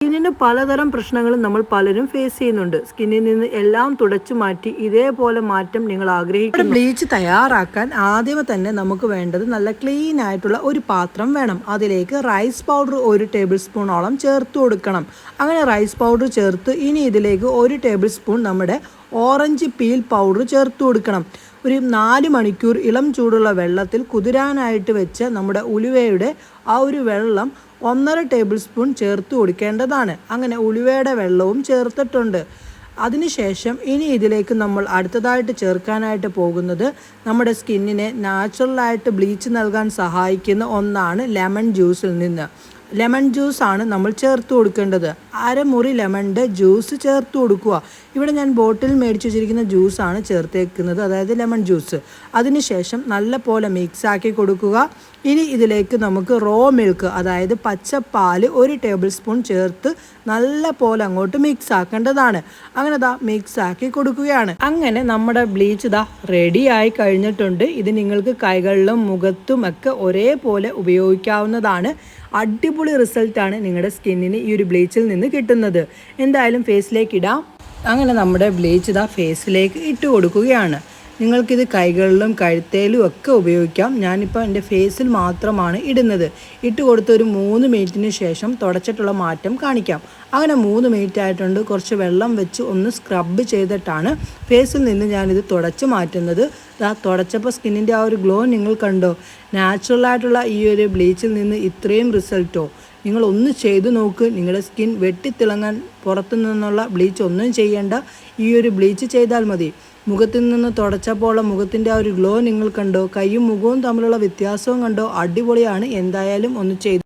സ്കിന്നിന് പലതരം പ്രശ്നങ്ങളും നമ്മൾ പലരും ഫേസ് ചെയ്യുന്നുണ്ട്. സ്കിന്നിൽ നിന്ന് എല്ലാം തുടച്ചു മാറ്റി ഇതേപോലെ മാറ്റം നിങ്ങൾ ആഗ്രഹിക്കുന്നു. ബ്ലീച്ച് തയ്യാറാക്കാൻ ആദ്യമേ തന്നെ നമുക്ക് വേണ്ടത് നല്ല ക്ലീൻ ആയിട്ടുള്ള ഒരു പാത്രം വേണം. അതിലേക്ക് റൈസ് പൗഡർ 1 ടേബിൾ സ്പൂണോളം ചേർത്ത് കൊടുക്കണം. അങ്ങനെ റൈസ് പൗഡർ ചേർത്ത് ഇനി ഇതിലേക്ക് 1 ടേബിൾ സ്പൂൺ നമ്മുടെ ഓറഞ്ച് പീൽ പൗഡർ ചേർത്ത് കൊടുക്കണം. ഒരു 4 മണിക്കൂർ ഇളം ചൂടുള്ള വെള്ളത്തിൽ കുതിരാനായിട്ട് വെച്ച നമ്മുടെ ഉലുവയുടെ ആ ഒരു വെള്ളം 1.5 ടേബിൾ സ്പൂൺ ചേർത്ത് കൊടുക്കേണ്ടതാണ്. അങ്ങനെ ഉലുവയുടെ വെള്ളവും ചേർത്തിട്ടുണ്ട്. അതിനുശേഷം ഇനി ഇതിലേക്ക് നമ്മൾ അടുത്തതായിട്ട് ചേർക്കാനായിട്ട് പോകുന്നത് നമ്മുടെ സ്കിന്നിനെ നാച്ചുറലായിട്ട് ബ്ലീച്ച് നൽകാൻ സഹായിക്കുന്ന ഒന്നാണ് ലെമൺ ജ്യൂസിൽ നിന്ന്. ലെമൺ ജ്യൂസാണ് നമ്മൾ ചേർത്ത് കൊടുക്കേണ്ടത്. അരമുറി ലെമണിൻ്റെ ജ്യൂസ് ചേർത്ത് കൊടുക്കുക. ഇവിടെ ഞാൻ ബോട്ടിൽ മേടിച്ച് വെച്ചിരിക്കുന്ന ജ്യൂസാണ് ചേർത്തേക്കുന്നത്, അതായത് ലെമൺ ജ്യൂസ്. അതിനുശേഷം നല്ല പോലെ മിക്സാക്കി കൊടുക്കുക. ഇനി ഇതിലേക്ക് നമുക്ക് റോ മിൽക്ക്, അതായത് പച്ചപ്പാൽ 1 ടേബിൾ സ്പൂൺ ചേർത്ത് നല്ല പോലെ അങ്ങോട്ട് മിക്സ് ആക്കേണ്ടതാണ്. അങ്ങനെ മിക്സ് ആക്കി കൊടുക്കുകയാണ്. അങ്ങനെ നമ്മുടെ ബ്ലീച്ച് റെഡി ആയി കഴിഞ്ഞിട്ടുണ്ട്. ഇത് നിങ്ങൾക്ക് കൈകളിലും മുഖത്തും ഒക്കെ ഒരേപോലെ ഉപയോഗിക്കാവുന്നതാണ്. അടിപൊളി റിസൾട്ടാണ് നിങ്ങളുടെ സ്കിന്നിന് ഈ ഒരു ബ്ലീച്ചിൽ നിന്ന് കിട്ടുന്നത്. എന്തായാലും ഫേസിലേക്ക് ഇടാം. അങ്ങനെ നമ്മുടെ ബ്ലീച്ച് ഫേസിലേക്ക് ഇട്ട് കൊടുക്കുകയാണ്. നിങ്ങൾക്കിത് കൈകളിലും കഴുത്തേലും ഒക്കെ ഉപയോഗിക്കാം. ഞാനിപ്പോൾ എൻ്റെ ഫേസിൽ മാത്രമാണ് ഇടുന്നത്. ഇട്ട് കൊടുത്ത് ഒരു 3 മിനിറ്റിന് ശേഷം തുടച്ചിട്ടുള്ള മാറ്റം കാണിക്കാം. അങ്ങനെ 3 മിനിറ്റ് ആയിട്ടുണ്ട്. കുറച്ച് വെള്ളം വെച്ച് ഒന്ന് സ്ക്രബ് ചെയ്തിട്ടാണ് ഫേസിൽ നിന്ന് ഞാനിത് തുടച്ച് മാറ്റുന്നത്. തുടച്ചപ്പോൾ സ്കിന്നിൻ്റെ ആ ഒരു ഗ്ലോ നിങ്ങൾ കണ്ടോ? നാച്ചുറലായിട്ടുള്ള ഈ ഒരു ബ്ലീച്ചിൽ നിന്ന് ഇത്രയും റിസൾട്ടോ? നിങ്ങൾ ഒന്ന് ചെയ്തു നോക്ക്. നിങ്ങളുടെ സ്കിൻ വെട്ടിത്തിളങ്ങാൻ പുറത്തു നിന്നുള്ള ബ്ലീച്ച് ഒന്നും ചെയ്യേണ്ട, ഈ ഒരു ബ്ലീച്ച് ചെയ്താൽ മതി. മുഖത്തിൽ നിന്ന് തുടച്ചപ്പോൾ മുഖത്തിൻ്റെ ആ ഒരു ഗ്ലോ നിങ്ങൾ കണ്ടോ? കൈയും മുഖവും തമ്മിലുള്ള വ്യത്യാസവും കണ്ടോ? അടിപൊളിയാണ്. എന്തായാലും ഒന്ന് ചെയ്തു